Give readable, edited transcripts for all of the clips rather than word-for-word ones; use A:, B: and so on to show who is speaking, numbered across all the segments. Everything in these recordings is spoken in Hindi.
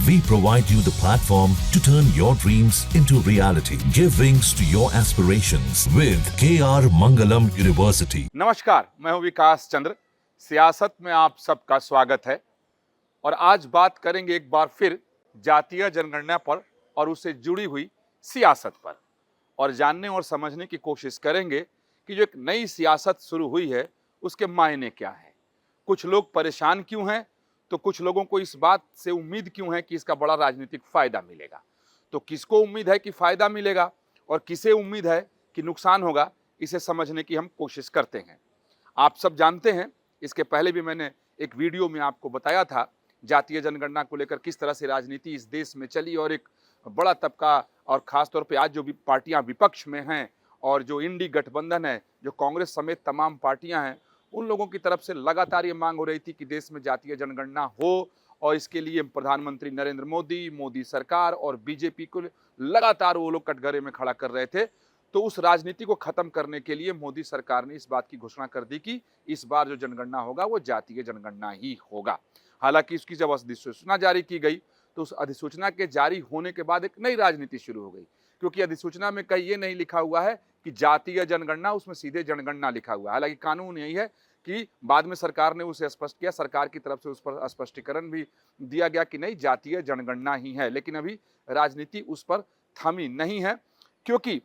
A: We provide you the platform to turn your dreams into reality. Give wings to your aspirations with KR Mangalam University.
B: नमस्कार, मैं हूं विकास चंद्र। सियासत में आप सबका स्वागत है और आज बात करेंगे एक बार फिर जातीय जनगणना पर और उससे जुड़ी हुई सियासत पर और जानने और समझने की कोशिश करेंगे कि जो एक नई सियासत शुरू हुई है उसके मायने क्या है। कुछ लोग परेशान क्यों हैं, तो कुछ लोगों को इस बात से उम्मीद क्यों है कि इसका बड़ा राजनीतिक फायदा मिलेगा। तो किसको उम्मीद है कि फायदा मिलेगा और किसे उम्मीद है कि नुकसान होगा, इसे समझने की हम कोशिश करते हैं। आप सब जानते हैं, इसके पहले भी मैंने एक वीडियो में आपको बताया था जातीय जनगणना को लेकर किस तरह से राजनीति इस देश में चली और एक बड़ा तबका और खास तौर पे आज जो भी पार्टियां विपक्ष में हैं और जो इंडी गठबंधन है, जो कांग्रेस समेत तमाम पार्टियां हैं, उन लोगों की तरफ से लगातार ये मांग हो रही थी कि देश में जातीय जनगणना हो और इसके लिए प्रधानमंत्री नरेंद्र मोदी, मोदी सरकार और बीजेपी को लगातार वो लोग कटघरे में खड़ा कर रहे थे। तो उस राजनीति को खत्म करने के लिए मोदी सरकार ने इस बात की घोषणा कर दी कि इस बार जो जनगणना होगा वो जातीय जनगणना ही होगा। हालांकि इसकी जब अधिसूचना जारी की गई तो उस अधिसूचना के जारी होने के बाद एक नई राजनीति शुरू हो गई, क्योंकि अधिसूचना में कहीं ये नहीं लिखा हुआ है कि जातीय जनगणना, उसमें सीधे जनगणना लिखा हुआ है। हालांकि कानून यही है कि बाद में सरकार ने उसे स्पष्ट किया, सरकार की तरफ से उस पर स्पष्टीकरण भी दिया गया कि नहीं, जातीय जनगणना ही है। लेकिन अभी राजनीति उस पर थमी नहीं है, क्योंकि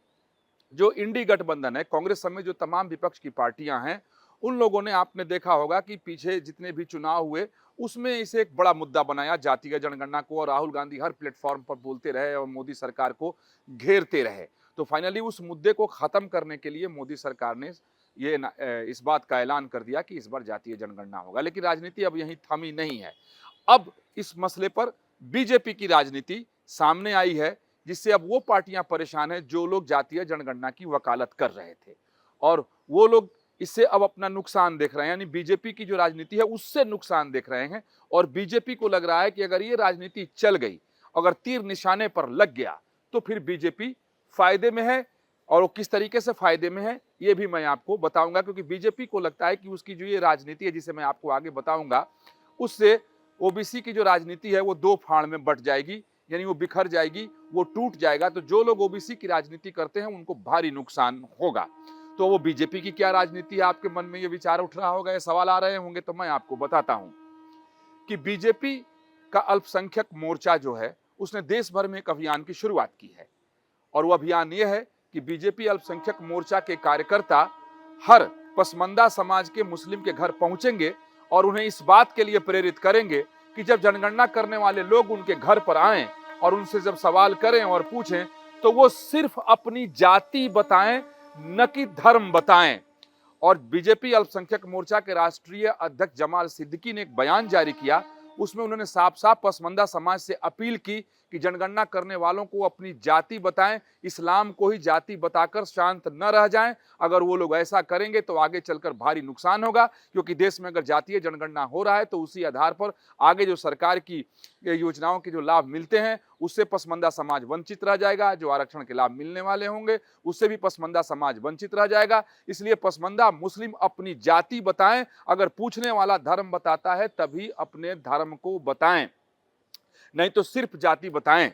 B: जो इंडी गठबंधन है, कांग्रेस समेत जो तमाम विपक्ष की पार्टियां हैं, उन लोगों ने, आपने देखा होगा कि पीछे जितने भी चुनाव हुए उसमें इसे एक बड़ा मुद्दा बनाया जातीय जनगणना को, और राहुल गांधी हर प्लेटफॉर्म पर बोलते रहे और मोदी सरकार को घेरते रहे। तो फाइनली उस मुद्दे को खत्म करने के लिए मोदी सरकार ने ये इस बात का ऐलान कर दिया कि इस बार जातीय जनगणना होगा। लेकिन राजनीति अब यहीं थमी नहीं है। अब इस मसले पर बीजेपी की राजनीति सामने आई है, जिससे अब वो पार्टियां परेशान हैं जो लोग जातीय जनगणना की वकालत कर रहे थे, और वो लोग इससे अब अपना नुकसान देख रहे हैं। यानी बीजेपी की जो राजनीति है उससे नुकसान देख रहे हैं, और बीजेपी को लग रहा है कि अगर ये राजनीति चल गई, अगर तीर निशाने पर लग गया, तो फिर बीजेपी फायदे में है। और वो किस तरीके से फायदे में है ये भी मैं आपको बताऊंगा, क्योंकि बीजेपी को लगता है कि उसकी जो ये राजनीति है, जिसे मैं आपको आगे बताऊंगा, उससे ओबीसी की जो राजनीति है वो दो फाड़ में बट जाएगी, यानी वो बिखर जाएगी, वो टूट जाएगा। तो जो लोग ओबीसी की राजनीति करते हैं उनको भारी नुकसान होगा। तो वो बीजेपी की क्या राजनीति है, आपके मन में ये विचार उठ रहा होगा, ये सवाल आ रहे होंगे। तो मैं आपको बताता हूं कि बीजेपी का अल्पसंख्यक मोर्चा जो है उसने देश भर में एक अभियान की शुरुआत की है, और वो अभियान ये है कि बीजेपी अल्पसंख्यक मोर्चा के कार्यकर्ता हर पसमानदा समाज के मुस्लिम के घर पहुंचेंगे और उन्हें इस बात के लिए प्रेरित करेंगे कि जब जनगणना करने वाले लोग उनके घर पर आएं और उनसे जब सवाल करें और पूछें, तो वो सिर्फ अपनी जाति बताएं, न कि धर्म बताएं। और बीजेपी अल्पसंख्यक मोर्चा के राष्ट्रीय अध्यक्ष जमाल सिद्दीकी ने एक बयान जारी किया, उसमें उन्होंने साफ साफ पसमानदा समाज से अपील की कि जनगणना करने वालों को अपनी जाति बताएं, इस्लाम को ही जाति बताकर शांत न रह जाएं। अगर वो लोग ऐसा करेंगे तो आगे चलकर भारी नुकसान होगा, क्योंकि देश में अगर जातीय जनगणना हो रहा है तो उसी आधार पर आगे जो सरकार की योजनाओं के जो लाभ मिलते हैं उससे पसमानदा समाज वंचित रह जाएगा। जो आरक्षण के लाभ मिलने वाले होंगे उससे भी पसमानदा समाज वंचित रह जाएगा। इसलिए पसमानदा मुस्लिम अपनी जाति बताएं, अगर पूछने वाला धर्म बताता है तभी अपने धर्म को बताएं, नहीं तो सिर्फ जाति बताएं।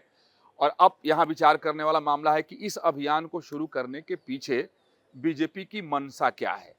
B: और अब यहां विचार करने वाला मामला है कि इस अभियान को शुरू करने के पीछे बीजेपी की मंशा क्या है।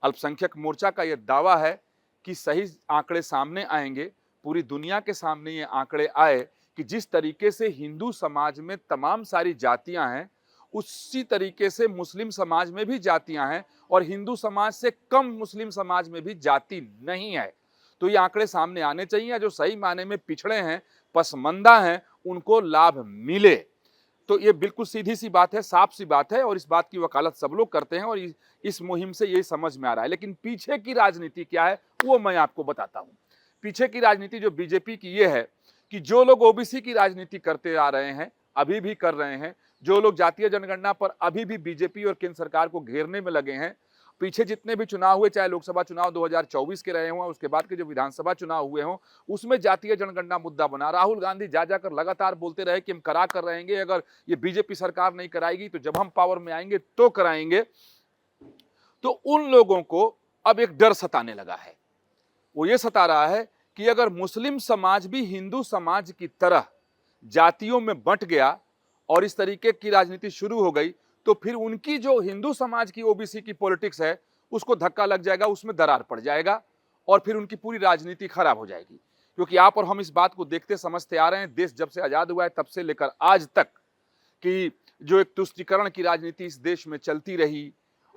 B: अल्पसंख्यक मोर्चा का यह दावा है कि सही आंकड़े सामने आएंगे, पूरी दुनिया के सामने ये आंकड़े आए कि जिस तरीके से हिंदू समाज में तमाम सारी जातियां हैं, उसी तरीके से मुस्लिम समाज में भी जातियां हैं, और हिंदू समाज से कम मुस्लिम समाज में भी जाति नहीं है। तो ये आंकड़े सामने आने चाहिए, जो सही मायने में पिछड़े हैं, पसमानदा हैं, उनको लाभ मिले। तो ये बिल्कुल सीधी सी बात है, साफ सी बात है, और इस बात की वकालत सब लोग करते हैं, और इस मुहिम से ये समझ में आ रहा है। लेकिन पीछे की राजनीति क्या है वो मैं आपको बताता हूं। पीछे की राजनीति जो बीजेपी की ये है कि जो लोग ओबीसी की राजनीति करते आ रहे हैं, अभी भी कर रहे हैं, जो लोग जातीय जनगणना पर अभी भी बीजेपी और केंद्र सरकार को घेरने में लगे हैं, पीछे जितने भी चुनाव हुए, चाहे लोकसभा चुनाव 2024 के रहे हों, उसके बाद के जो विधानसभा चुनाव हुए हों, उसमें जातीय जनगणना मुद्दा बना। राहुल गांधी जा जाकर लगातार बोलते रहे कि हम करा कर रहेंगे, अगर ये बीजेपी सरकार नहीं कराएगी तो जब हम पावर में आएंगे तो कराएंगे। तो उन लोगों को अब एक डर सताने लगा है। वो ये सता रहा है कि अगर मुस्लिम समाज भी हिंदू समाज की तरह जातियों में बंट गया और इस तरीके की राजनीति शुरू हो गई, तो फिर उनकी जो हिंदू समाज की ओबीसी की पॉलिटिक्स है, उसको धक्का लग जाएगा, उसमें दरार पड़ जाएगा और फिर उनकी पूरी राजनीति खराब हो जाएगी। क्योंकि आप और हम इस बात को देखते समझते आ रहे हैं, देश जब से आजाद हुआ है तब से लेकर आज तक, कि जो एक तुष्टीकरण की राजनीति इस देश में चलती रही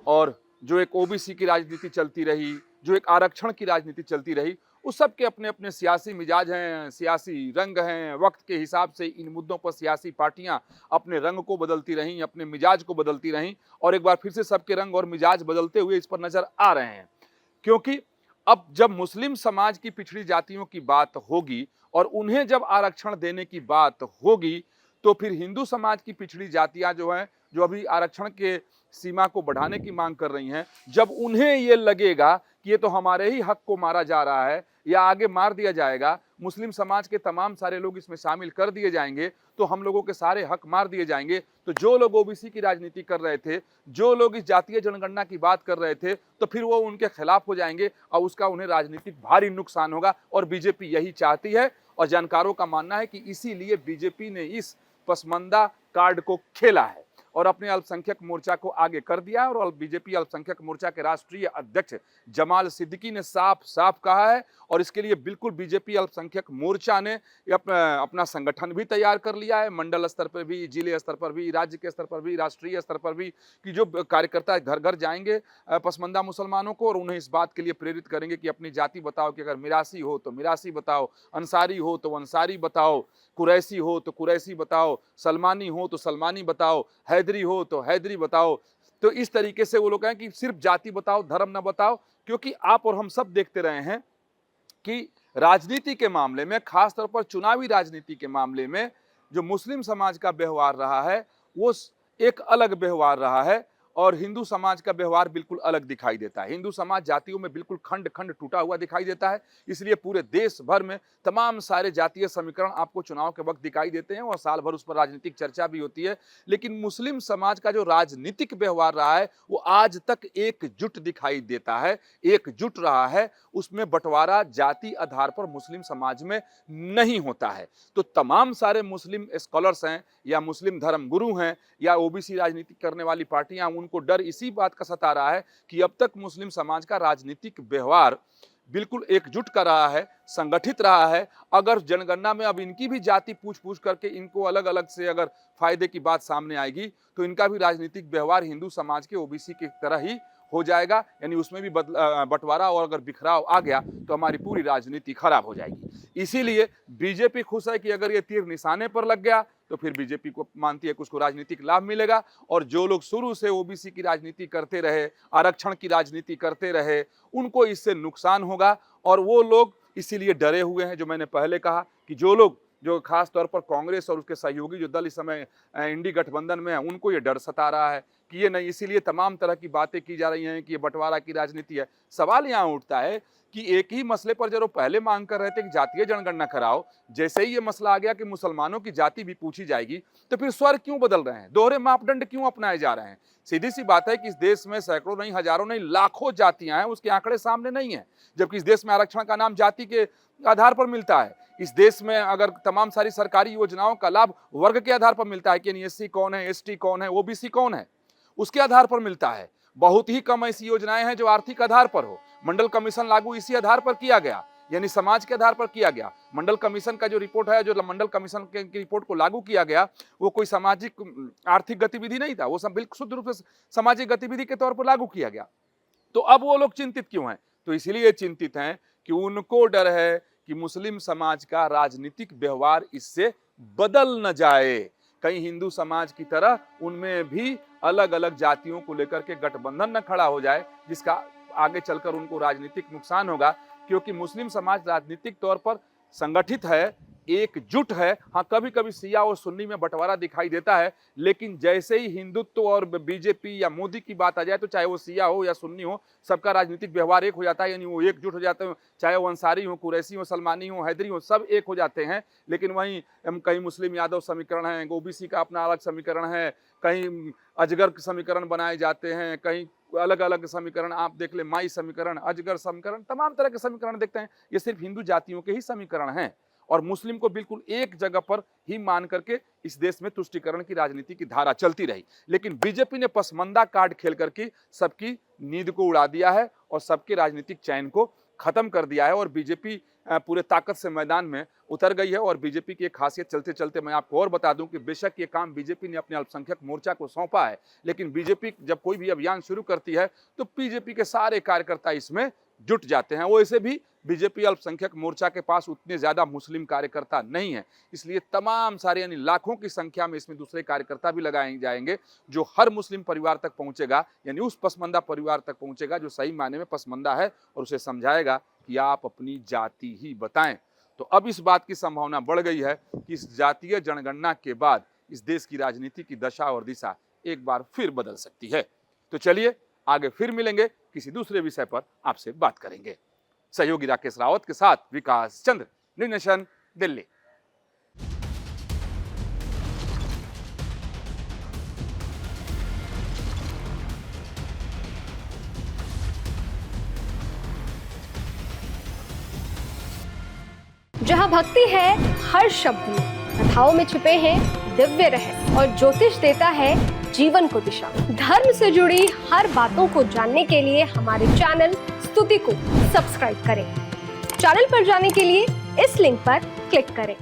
B: और जो एक ओबीसी की राजनीति चलती रही, जो एक आरक्षण की राजनीति चलती रही, उस सब के अपने अपने सियासी मिजाज हैं, सियासी रंग हैं। वक्त के हिसाब से इन मुद्दों पर सियासी पार्टियां अपने रंग को बदलती रहीं, अपने मिजाज को बदलती रहीं और एक बार फिर से सबके रंग और मिजाज बदलते हुए इस पर नजर आ रहे हैं। क्योंकि अब जब मुस्लिम समाज की पिछड़ी जातियों की बात होगी और उन्हें जब आरक्षण देने की बात होगी, तो फिर हिंदू समाज की पिछड़ी जातियां जो हैं, जो अभी आरक्षण के सीमा को बढ़ाने की मांग कर रही हैं, जब उन्हें ये लगेगा कि ये तो हमारे ही हक को मारा जा रहा है या आगे मार दिया जाएगा, मुस्लिम समाज के तमाम सारे लोग इसमें शामिल कर दिए जाएंगे, तो हम लोगों के सारे हक मार दिए जाएंगे, तो जो लोग ओबीसी की राजनीति कर रहे थे, जो लोग इस जातीय जनगणना की बात कर रहे थे, तो फिर वो उनके खिलाफ हो जाएंगे और उसका उन्हें राजनीतिक भारी नुकसान होगा। और बीजेपी यही चाहती है और जानकारों का मानना है कि इसीलिए बीजेपी ने इस पसमानदा कार्ड को खेला है और अपने अल्पसंख्यक मोर्चा को आगे कर दिया। और बीजेपी अल्पसंख्यक मोर्चा के राष्ट्रीय अध्यक्ष जमाल सिद्दीकी ने साफ साफ कहा है और इसके लिए बिल्कुल बीजेपी अल्पसंख्यक मोर्चा ने अपना संगठन भी तैयार कर लिया है, मंडल स्तर पर भी, जिले स्तर पर भी, राज्य के स्तर पर भी, राष्ट्रीय स्तर पर भी, कि जो कार्यकर्ता घर घर जाएंगे पसमानदा मुसलमानों को और उन्हें इस बात के लिए प्रेरित करेंगे कि अपनी जाति बताओ, कि अगर मिरासी हो तो मिरासी बताओ, अंसारी हो तो अंसारी बताओ, कुरैशी हो तो कुरैशी बताओ, सलमानी हो तो सलमानी बताओ, हैदरी हो तो हैदरी बताओ। तो इस तरीके से वो लोग कहें कि सिर्फ जाति बताओ, धर्म न बताओ। क्योंकि आप और हम सब देखते रहे हैं कि राजनीति के मामले में, खासतौर पर चुनावी राजनीति के मामले में, जो मुस्लिम समाज का व्यवहार रहा है वो एक अलग व्यवहार रहा है और हिंदू समाज का व्यवहार बिल्कुल अलग दिखाई देता है। हिंदू समाज जातियों में बिल्कुल खंड खंड टूटा हुआ दिखाई देता है, इसलिए पूरे देश भर में तमाम सारे जातीय समीकरण आपको चुनाव के वक्त दिखाई देते हैं और साल भर उस पर राजनीतिक चर्चा भी होती है। लेकिन मुस्लिम समाज का जो राजनीतिक व्यवहार रहा है वो आज तक एकजुट दिखाई देता है, एकजुट रहा है। उसमें बंटवारा जाति आधार पर मुस्लिम समाज में नहीं होता है। तो तमाम सारे मुस्लिम स्कॉलर्स हैं या मुस्लिम धर्म गुरु हैं या ओबीसी राजनीति करने वाली पार्टियां, उनको डर इसी बात का सता रहा है कि अब तक मुस्लिम समाज का राजनीतिक व्यवहार बिल्कुल एकजुट कर रहा है, संगठित रहा है। अगर जनगणना में अब इनकी भी जाति पूछ पूछ करके इनको अलग अलग से अगर फायदे की बात सामने आएगी तो इनका भी राजनीतिक व्यवहार हिंदू समाज के ओबीसी की तरह ही हो जाएगा, यानी उसमें भी बंटवारा और अगर बिखराव आ गया तो हमारी पूरी राजनीति खराब हो जाएगी। इसीलिए बीजेपी खुश है कि अगर ये तीर निशाने पर लग गया तो फिर बीजेपी को मानती है कि उसको राजनीतिक लाभ मिलेगा। और जो लोग शुरू से ओबीसी की राजनीति करते रहे, आरक्षण की राजनीति करते रहे, उनको इससे नुकसान होगा और वो लोग इसीलिए डरे हुए हैं। जो मैंने पहले कहा कि जो लोग, जो खास तौर पर कांग्रेस और उसके सहयोगी जो दल इस समय इंडी गठबंधन में है, उनको ये डर सता रहा है कि ये नहीं, इसीलिए तमाम तरह की बातें की जा रही हैं कि ये बंटवारा की राजनीति है। सवाल यहाँ उठता है कि एक ही मसले पर जो पहले मांग कर रहे थे कि जातीय जनगणना कराओ, जैसे ही ये मसला आ गया कि मुसलमानों की जाति भी पूछी जाएगी, तो फिर स्वर क्यों बदल रहे हैं, दोहरे मापदंड क्यों अपनाए जा रहे हैं? सीधी सी बात है कि इस देश में सैकड़ों नहीं, हजारों नहीं, लाखों जातियां हैं, उसके आंकड़े सामने नहीं है। जबकि इस देश में आरक्षण का नाम जाति के आधार पर मिलता है। इस देश में अगर तमाम सारी सरकारी योजनाओं का लाभ वर्ग के आधार पर मिलता है कि एससी कौन है, एसटी कौन है, ओबीसी कौन है, उसके आधार पर मिलता है। बहुत ही कम ऐसी योजनाएं हैं जो आर्थिक आधार पर हो। मंडल कमीशन लागू इसी आधार पर किया गया, यानी समाज के आधार पर किया गया। मंडल कमीशन का जो रिपोर्ट है, जो मंडल कमीशन की रिपोर्ट को लागू किया गया, वो कोई सामाजिक आर्थिक गतिविधि नहीं था, वो सब बिल्कुल शुद्ध रूप से सामाजिक गतिविधि के तौर पर लागू किया गया। तो अब वो लोग चिंतित क्यों हैं? तो इसलिए चिंतित हैं कि उनको डर है कि मुस्लिम समाज का राजनीतिक व्यवहार इससे बदल न जाए, कहीं हिंदू समाज की तरह उनमें भी अलग अलग जातियों को लेकर के गठबंधन न खड़ा हो जाए, जिसका आगे चलकर उनको राजनीतिक नुकसान होगा। क्योंकि मुस्लिम समाज राजनीतिक तौर पर संगठित है, एकजुट है। हाँ, कभी कभी शिया और सुन्नी में बंटवारा दिखाई देता है, लेकिन जैसे ही हिंदुत्व और बीजेपी या मोदी की बात आ जाए तो चाहे वो शिया हो या सुन्नी हो, सबका राजनीतिक व्यवहार एक हो जाता है, यानी वो एकजुट हो जाते हैं। चाहे वो अंसारी हो, कुरैशी हो, सलमानी हो, हैदरी हो, सब एक हो जाते हैं। लेकिन वहीं कहीं मुस्लिम यादव समीकरण है, ओबीसी का अपना अलग समीकरण है, कहीं अजगर समीकरण बनाए जाते हैं, कहीं अलग अलग समीकरण आप देख ले, माई समीकरण, अजगर समीकरण, तमाम तरह के समीकरण देखते हैं। ये सिर्फ हिंदू जातियों के ही समीकरण हैं और मुस्लिम को बिल्कुल एक जगह पर ही मान करके इस देश में तुष्टीकरण की राजनीति की धारा चलती रही। लेकिन बीजेपी ने पसमंदा कार्ड खेल करके सबकी नींद को उड़ा दिया है और सबके राजनीतिक चयन को खत्म कर दिया है और बीजेपी पूरे ताकत से मैदान में उतर गई है। और बीजेपी की एक खासियत चलते चलते मैं आपको और बता दूं कि बेशक ये काम बीजेपी ने अपने अल्पसंख्यक मोर्चा को सौंपा है, लेकिन बीजेपी जब कोई भी अभियान शुरू करती है तो बीजेपी के सारे कार्यकर्ता इसमें जुट जाते हैं। वो ऐसे भी बीजेपी अल्पसंख्यक मोर्चा के पास उतने ज्यादा मुस्लिम कार्यकर्ता नहीं है, इसलिए तमाम सारे यानी लाखों की संख्या में इसमें दूसरे कार्यकर्ता भी लगाए जाएंगे जो हर मुस्लिम परिवार तक पहुंचेगा, यानी उस पसमंदा परिवार तक पहुंचेगा जो सही मायने में पसमंदा है और उसे समझाएगा कि आप अपनी जाति ही बताएं। तो अब इस बात की संभावना बढ़ गई है कि इस जातीय जनगणना के बाद इस देश की राजनीति की दशा और दिशा एक बार फिर बदल सकती है। तो चलिए आगे फिर मिलेंगे, किसी दूसरे विषय पर आपसे बात करेंगे। सहयोगी राकेश रावत के साथ विकास चंद्र, न्यूज़ नेशन, दिल्ली।
C: जहाँ भक्ति है हर शब्द में, कथाओं में छुपे हैं दिव्य रहस्य और ज्योतिष देता है जीवन को दिशा। धर्म से जुड़ी हर बातों को जानने के लिए हमारे चैनल स्तुति को सब्सक्राइब करें। चैनल पर जाने के लिए इस लिंक पर क्लिक करें।